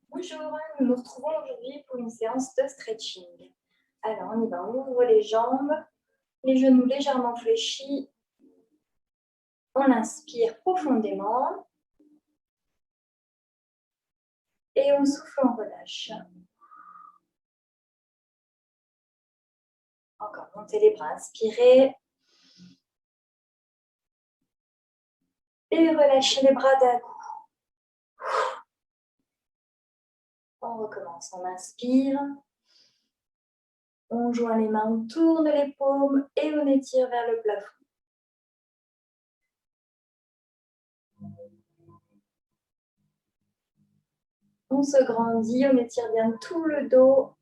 Bonjour, nous nous retrouvons aujourd'hui pour une séance de stretching. Alors, on y va, on ouvre les jambes, les genoux légèrement fléchis. On inspire profondément et on souffle, on relâche. Encore, montez les bras, inspirez. Et relâchez les bras d'un coup. On recommence, on inspire. On joint les mains, on tourne les paumes et on étire vers le plafond. On se grandit, on étire bien tout le dos.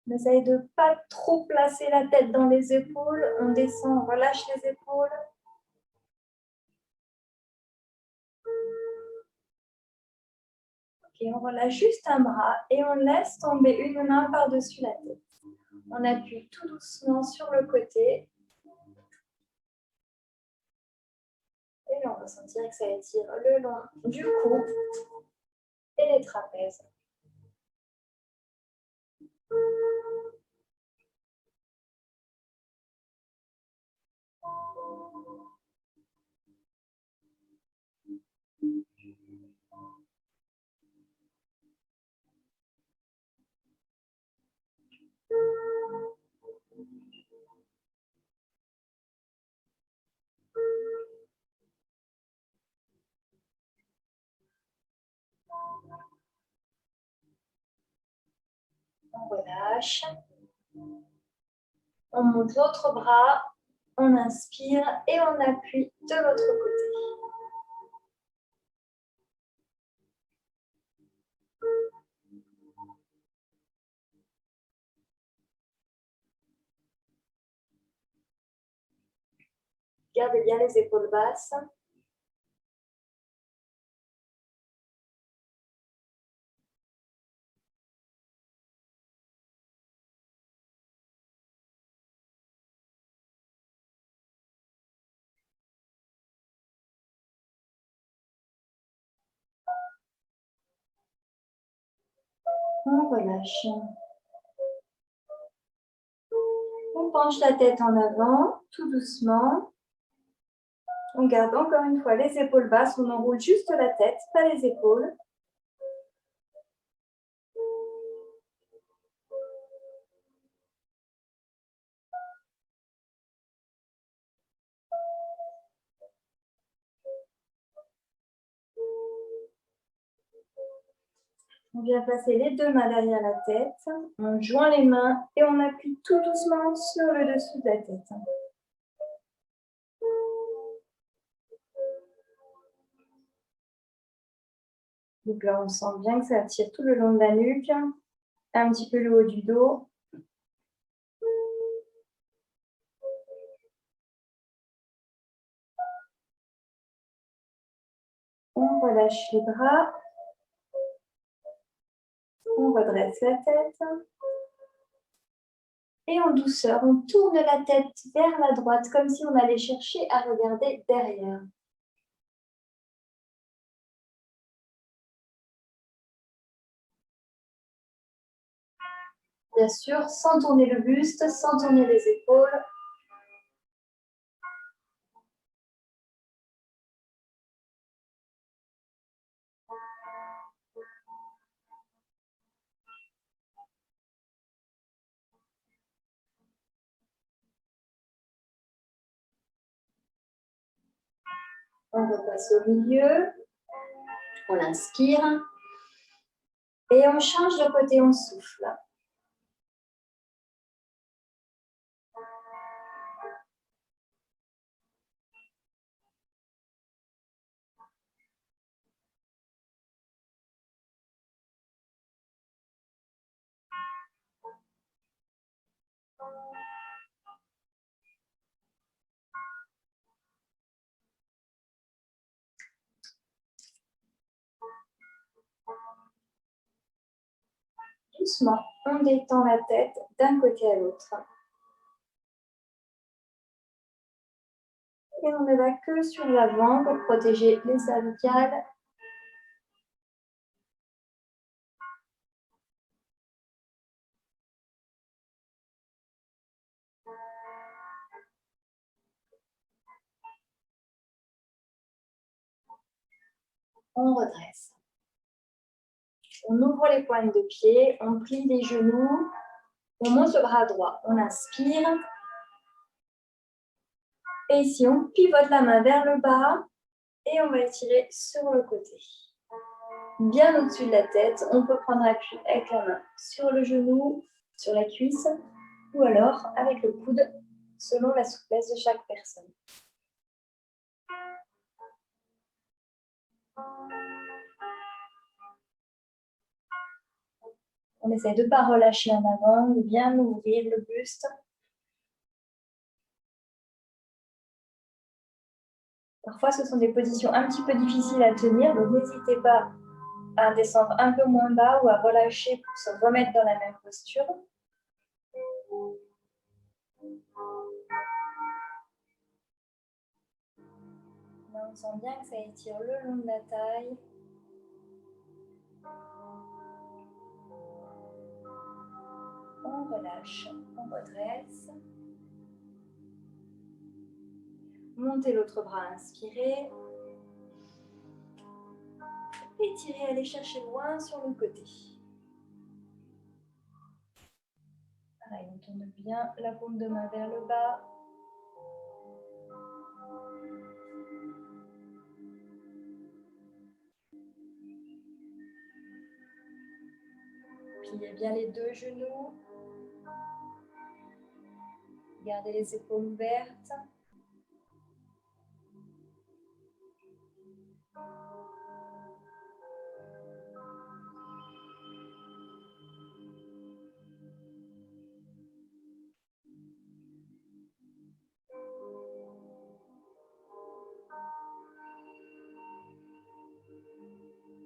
On essaye de ne pas trop placer la tête dans les épaules. On descend, on relâche les épaules. Ok, on relâche juste un bras et on laisse tomber une main par-dessus la tête. On appuie tout doucement sur le côté. Et là, on va sentir que ça étire le long du cou et les trapèzes. On relâche. On monte l'autre bras, on inspire et on appuie de l'autre côté. Gardez bien les épaules basses. On relâche. On penche la tête en avant, tout doucement. On garde encore une fois les épaules basses. On enroule juste la tête, pas les épaules. On vient placer les deux mains derrière la tête. On joint les mains et on appuie tout doucement sur le dessous de la tête. Donc là, on sent bien que ça tire tout le long de la nuque, un petit peu le haut du dos. On relâche les bras. On redresse la tête. Et en douceur, on tourne la tête vers la droite, comme si on allait chercher à regarder derrière. Bien sûr, sans tourner le buste, sans tourner les épaules. On repasse au milieu. On inspire. Et on change de côté, on souffle. Doucement, on détend la tête d'un côté à l'autre. Et on ne va que sur l'avant pour protéger les cervicales. On redresse. On ouvre les pointes de pied, on plie les genoux, on monte le bras droit, on inspire. Et ici, on pivote la main vers le bas et on va étirer sur le côté. Bien au-dessus de la tête, on peut prendre appui avec la main sur le genou, sur la cuisse, ou alors avec le coude, selon la souplesse de chaque personne. On essaie de ne pas relâcher en avant, de bien ouvrir le buste. Parfois, ce sont des positions un petit peu difficiles à tenir, donc n'hésitez pas à descendre un peu moins bas ou à relâcher pour se remettre dans la même posture. Là, on sent bien que ça étire le long de la taille. On relâche, on redresse. Montez l'autre bras, inspirez. Étirez, allez chercher loin sur le côté. Pareil, on tourne bien la paume de main vers le bas. Pliez bien les deux genoux. Gardez les épaules ouvertes.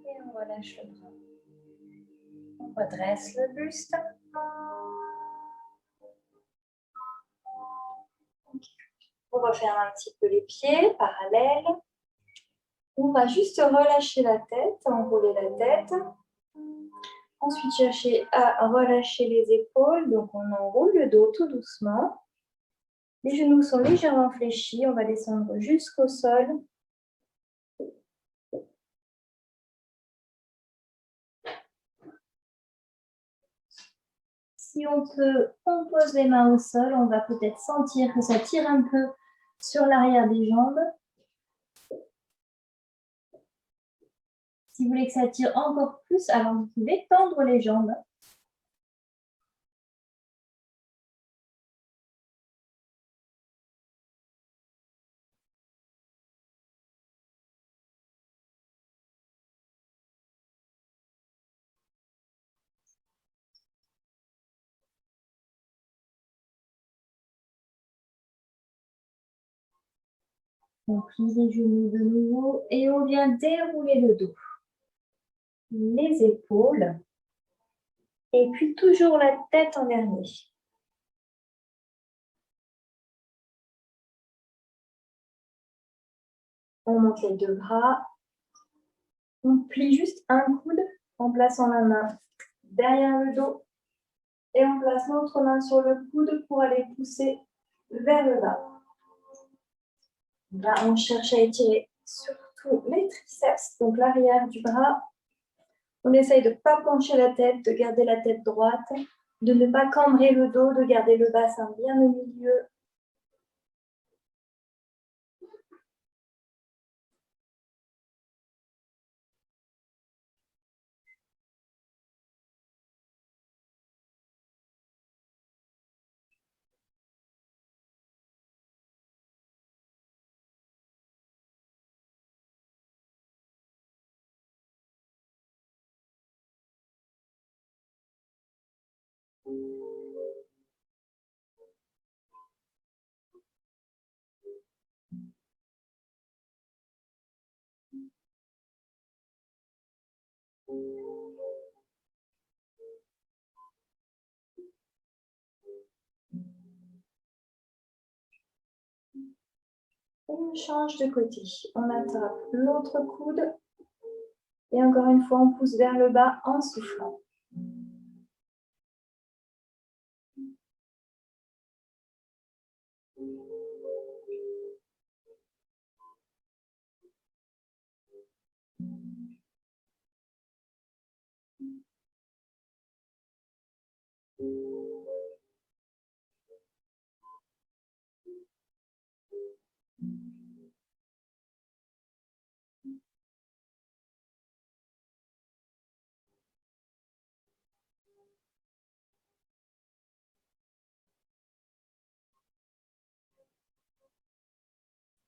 Et on relâche le bras. On redresse le buste. On referme un petit peu les pieds, parallèles. On va juste relâcher la tête, enrouler la tête. Ensuite, chercher à relâcher les épaules. Donc, on enroule le dos tout doucement. Les genoux sont légèrement fléchis. On va descendre jusqu'au sol. Si on peut, on pose les mains au sol. On va peut-être sentir que ça tire un peu sur l'arrière des jambes. Si vous voulez que ça tire encore plus, alors vous pouvez tendre les jambes. On plie les genoux de nouveau et on vient dérouler le dos. Les épaules. Et puis toujours la tête en dernier. On monte les deux bras. On plie juste un coude en plaçant la main derrière le dos. Et on place l'autre main sur le coude pour aller pousser vers le bas. Là, on cherche à étirer surtout les triceps, donc l'arrière du bras. On essaye de ne pas pencher la tête, de garder la tête droite, de ne pas cambrer le dos, de garder le bassin bien au milieu. Et on change de côté. On attrape l'autre coude. Et encore une fois, on pousse vers le bas en soufflant.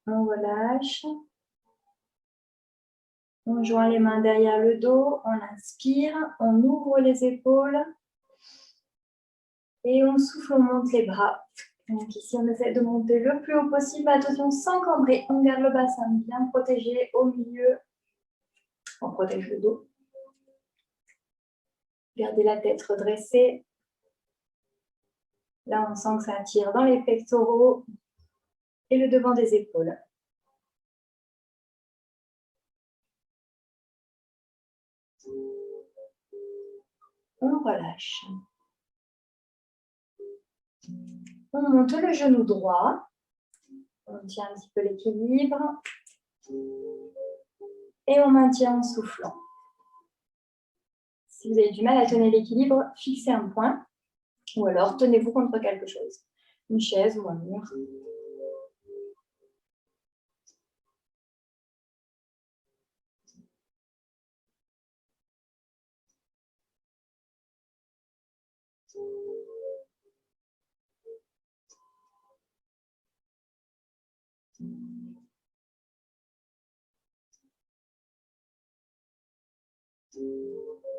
On relâche. On joint les mains derrière le dos, on inspire, on ouvre les épaules et on souffle, on monte les bras. Donc ici, on essaie de monter le plus haut possible. Attention, sans cambrer, on garde le bassin bien protégé au milieu. On protège le dos. Gardez la tête redressée. Là, on sent que ça tire dans les pectoraux et le devant des épaules. On relâche. On monte le genou droit. On tient un petit peu l'équilibre. Et on maintient en soufflant. Si vous avez du mal à tenir l'équilibre, fixez un point. Ou alors, tenez-vous contre quelque chose. Une chaise ou un mur.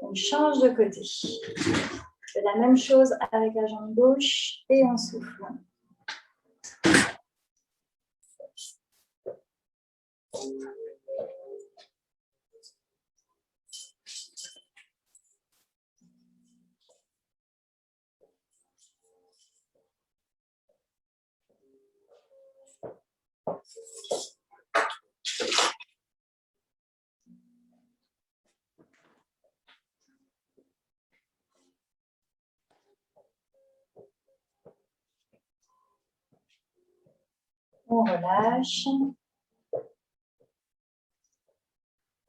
On change de côté. On fait la même chose avec la jambe gauche et on souffle. On relâche.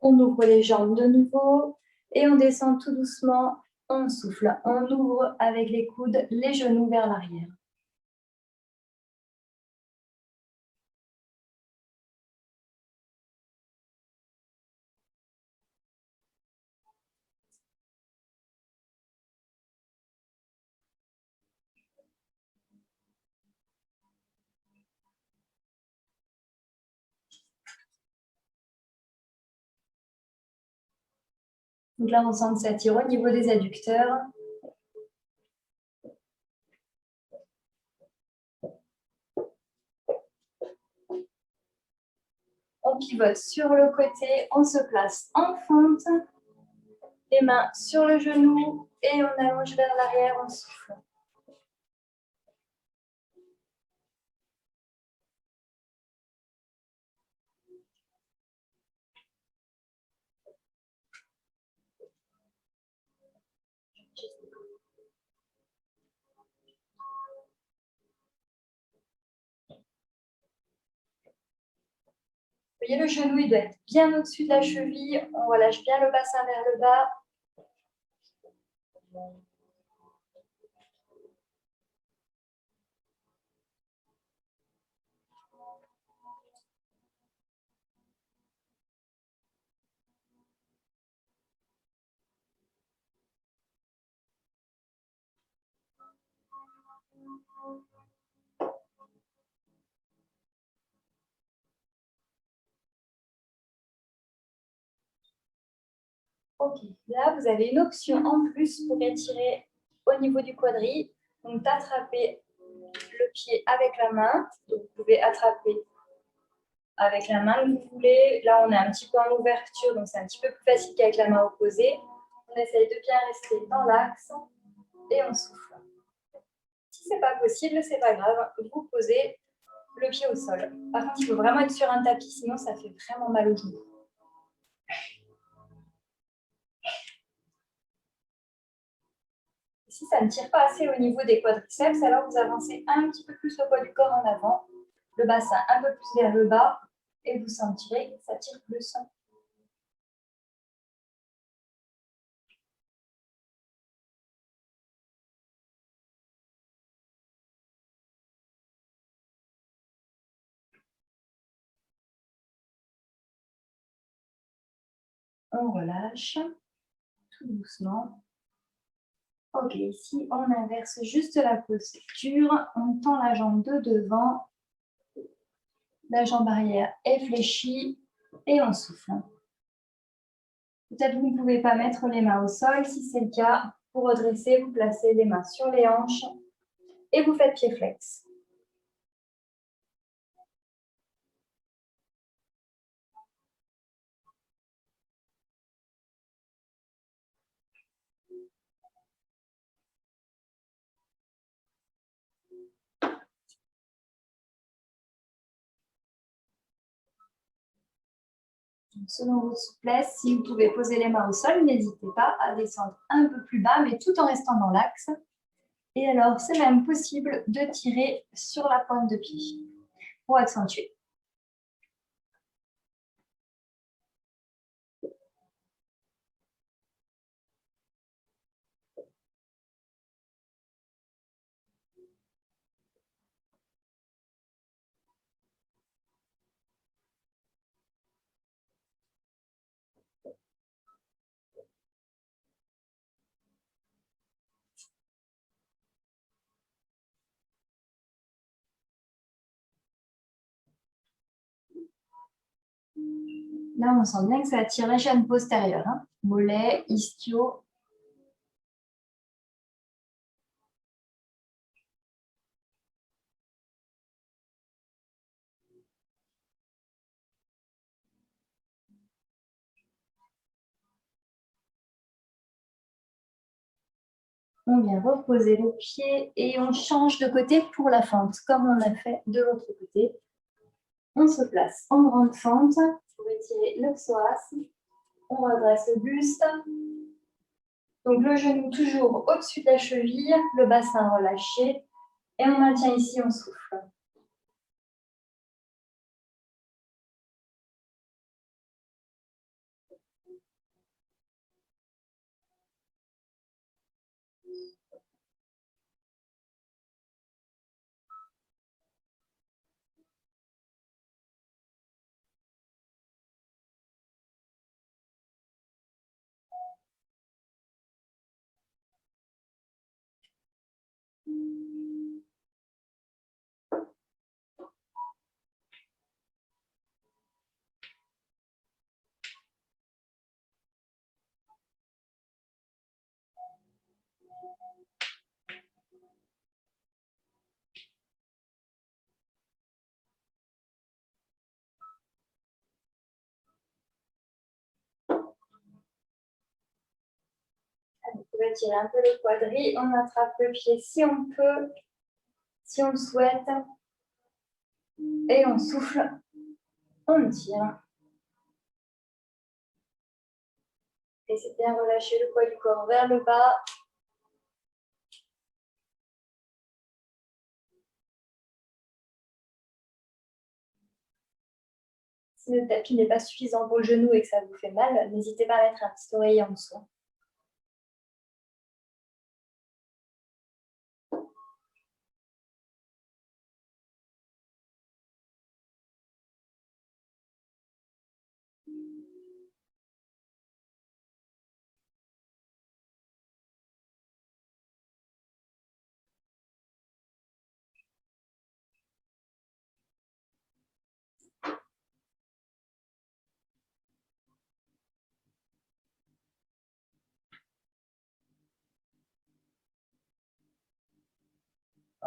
On ouvre les jambes de nouveau et on descend tout doucement. On souffle. On ouvre avec les coudes, les genoux vers l'arrière. Donc là, on sent que ça tire au niveau des adducteurs. On pivote sur le côté, on se place en fente. Les mains sur le genou et on allonge vers l'arrière, on souffle. Vous voyez, le genou, il doit être bien au-dessus de la cheville. On relâche bien le bassin vers le bas. Ok, là, vous avez une option en plus pour étirer au niveau du quadri. Donc, d'attraper le pied avec la main. Donc, vous pouvez attraper avec la main que vous voulez. Là, on est un petit peu en ouverture, donc c'est un petit peu plus facile qu'avec la main opposée. On essaye de bien rester dans l'axe et on souffle. Si ce n'est pas possible, ce n'est pas grave. Vous posez le pied au sol. Par contre, il faut vraiment être sur un tapis, sinon ça fait vraiment mal aux genoux. Si ça ne tire pas assez au niveau des quadriceps, alors vous avancez un petit peu plus le poids du corps en avant, le bassin un peu plus vers le bas, et vous sentirez que ça tire plus. On relâche, tout doucement. Ok, ici on inverse juste la posture, on tend la jambe de devant La jambe arrière est fléchie et on souffle. Peut-être que vous ne pouvez pas mettre les mains au sol. Si c'est le cas, vous redressez, vous placez les mains sur les hanches et vous faites pied flex. Selon votre souplesse, si vous pouvez poser les mains au sol, n'hésitez pas à descendre un peu plus bas, mais tout en restant dans l'axe. Et alors, c'est même possible de tirer sur la pointe de pied pour accentuer. Là, on sent bien que ça attire la chaîne postérieure. Hein. Mollet, ischio. On vient reposer le pied et on change de côté pour la fente, comme on a fait de l'autre côté. On se place en grande fente pour étirer le psoas. On redresse le buste. Donc le genou toujours au-dessus de la cheville, le bassin relâché. Et on maintient ici, on souffle. Vous pouvez tirer un peu le quadri. On attrape le pied si on peut, si on le souhaite. Et on souffle. On tire. Et c'est bien relâcher le poids du corps vers le bas. Si le tapis n'est pas suffisant pour le genou et que ça vous fait mal, n'hésitez pas à mettre un petit oreiller en dessous.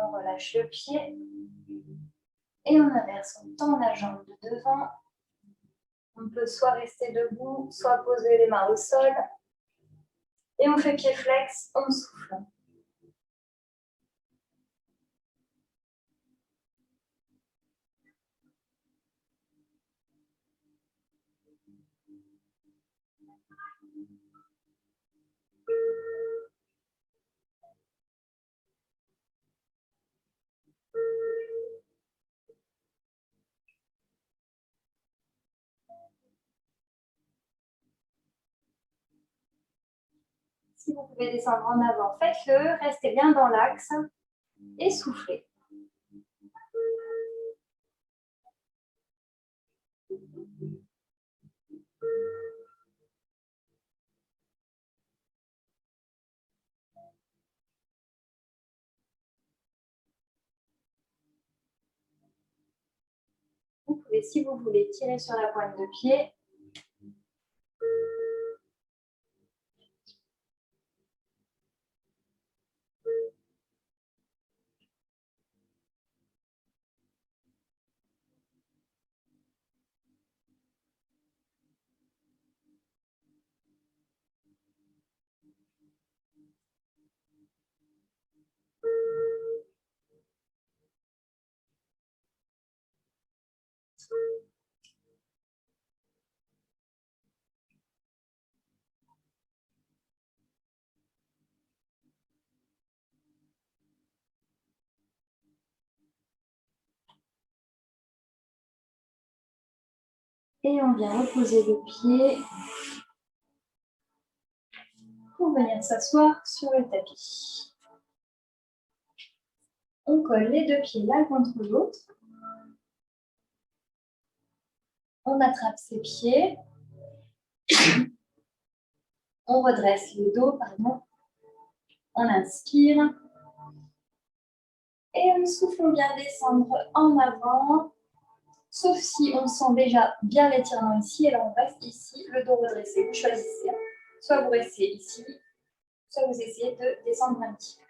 On relâche le pied et on inverse. On tend la jambe de devant. On peut soit rester debout, soit poser les mains au sol. Et on fait pied flex, on souffle. Si vous pouvez descendre en avant, faites-le. Restez bien dans l'axe et soufflez. Vous pouvez, si vous voulez, tirer sur la pointe de pied. Et on vient reposer le pied pour venir s'asseoir sur le tapis. On colle les deux pieds l'un contre l'autre. On attrape ses pieds. On redresse le dos, pardon. On inspire. Et on souffle, on vient descendre en avant. Sauf si on sent déjà bien l'étirement ici. Alors on reste ici, le dos redressé. Vous choisissez. Soit vous restez ici, soit vous essayez de descendre un petit peu.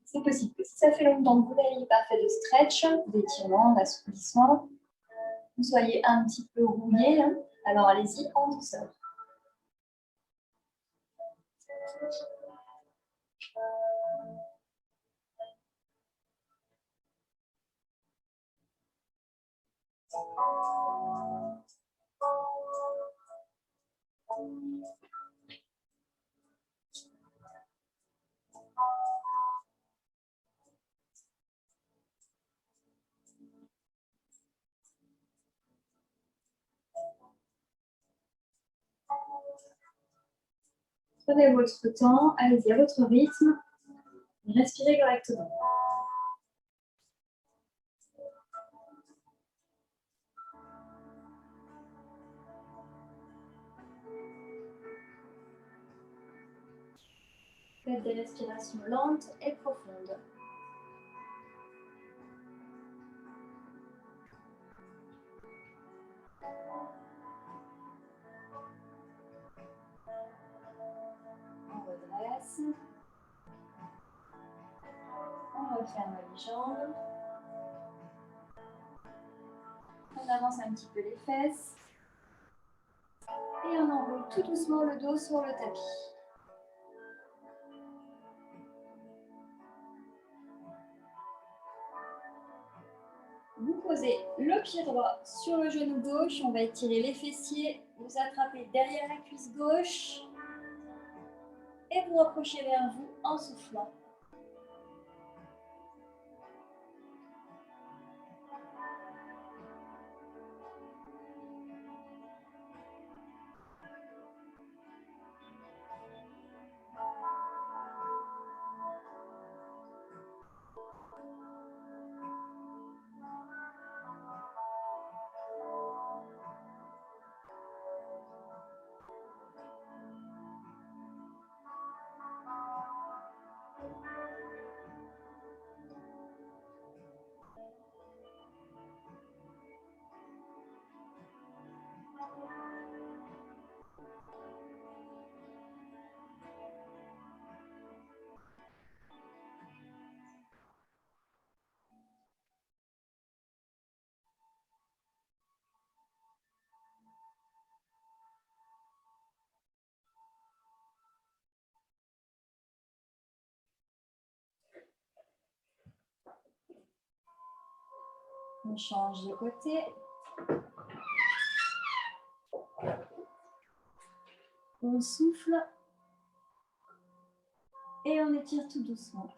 C'est possible que si ça fait longtemps que vous n'avez pas fait de stretch, d'étirement, d'assouplissement, vous soyez un petit peu rouillé, hein. Alors allez-y en douceur. Prenez votre temps, allez-y à votre rythme, respirez correctement. Faites des respirations lentes et profondes. On redresse. On referme les jambes. On avance un petit peu les fesses. Et on enroule tout doucement le dos sur le tapis. Vous posez le pied droit sur le genou gauche. On va étirer les fessiers. Vous attrapez derrière la cuisse gauche. Et vous rapprochez vers vous en soufflant. On change de côté. On souffle. Et on étire tout doucement.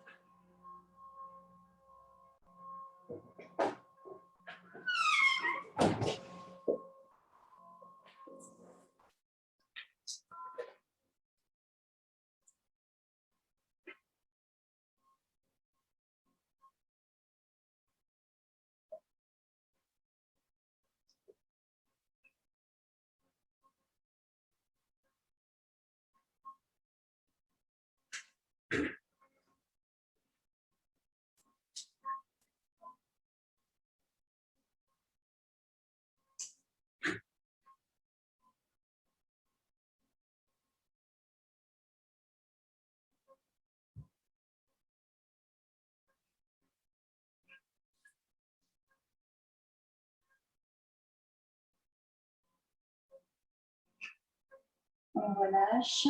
On relâche.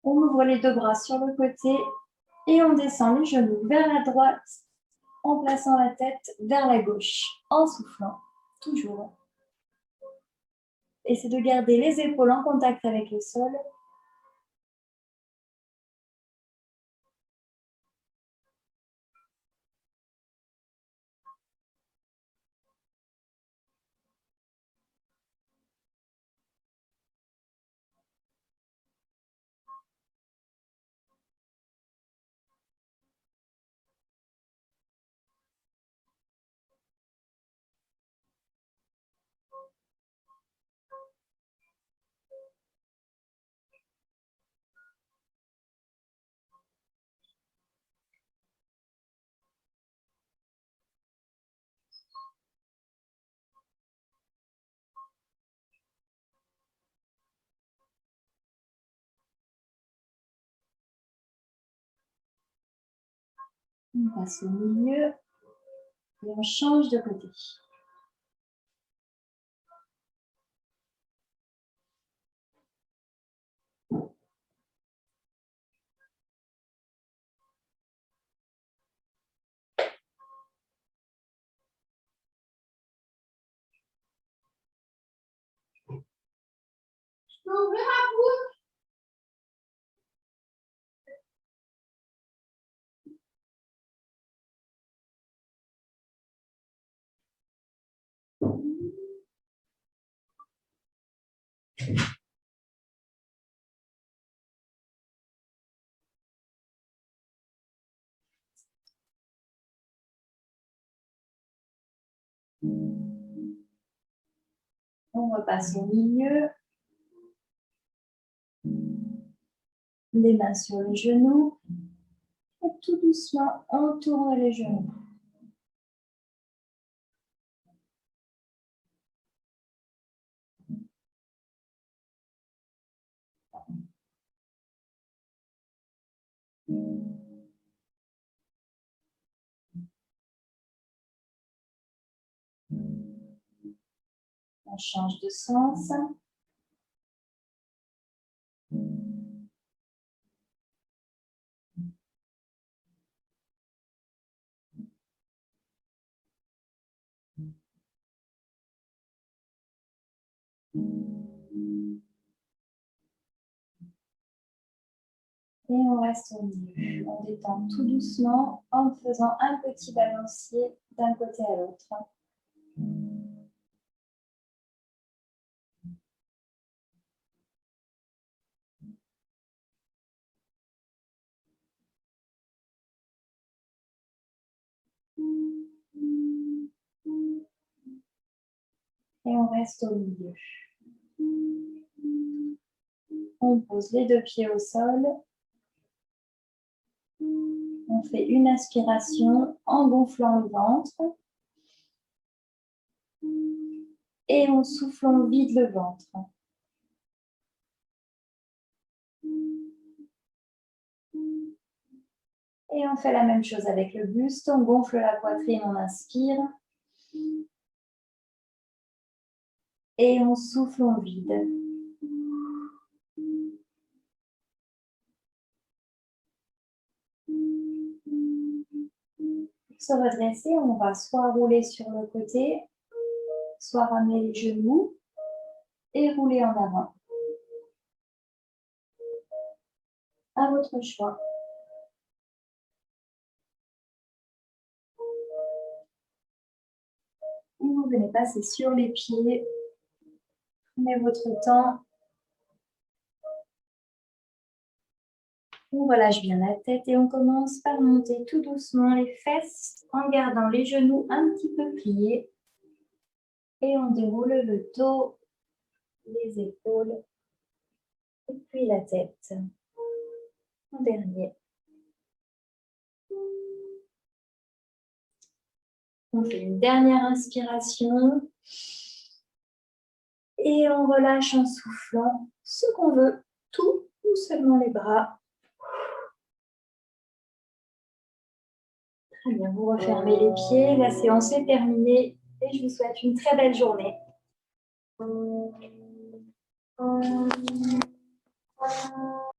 On ouvre les deux bras sur le côté et on descend les genoux vers la droite en plaçant la tête vers la gauche, en soufflant, toujours. Essayez de garder les épaules en contact avec le sol. On passe au milieu et on change de côté. Je peux ouvrir la bouche? On repasse au milieu. Les mains sur les genoux. Et tout doucement, on tourne les genoux. On change de sens. Et on reste au milieu. On détend tout doucement en faisant un petit balancier d'un côté à l'autre. Et on reste au milieu. On pose les deux pieds au sol. On fait une inspiration en gonflant le ventre. Et on souffle, on vide le ventre. Et on fait la même chose avec le buste. On gonfle la poitrine, on inspire. Et on souffle, on vide. Pour se redresser, on va soit rouler sur le côté, soit ramener les genoux et rouler en avant. À votre choix. Et vous venez passer sur les pieds. Prenez votre temps. On relâche bien la tête et on commence par monter tout doucement les fesses en gardant les genoux un petit peu pliés. Et on déroule le dos, les épaules et puis la tête. En dernier. On fait une dernière inspiration. Et on relâche en soufflant ce qu'on veut, tout ou seulement les bras. Très bien, vous refermez les pieds. La séance est terminée et je vous souhaite une très belle journée.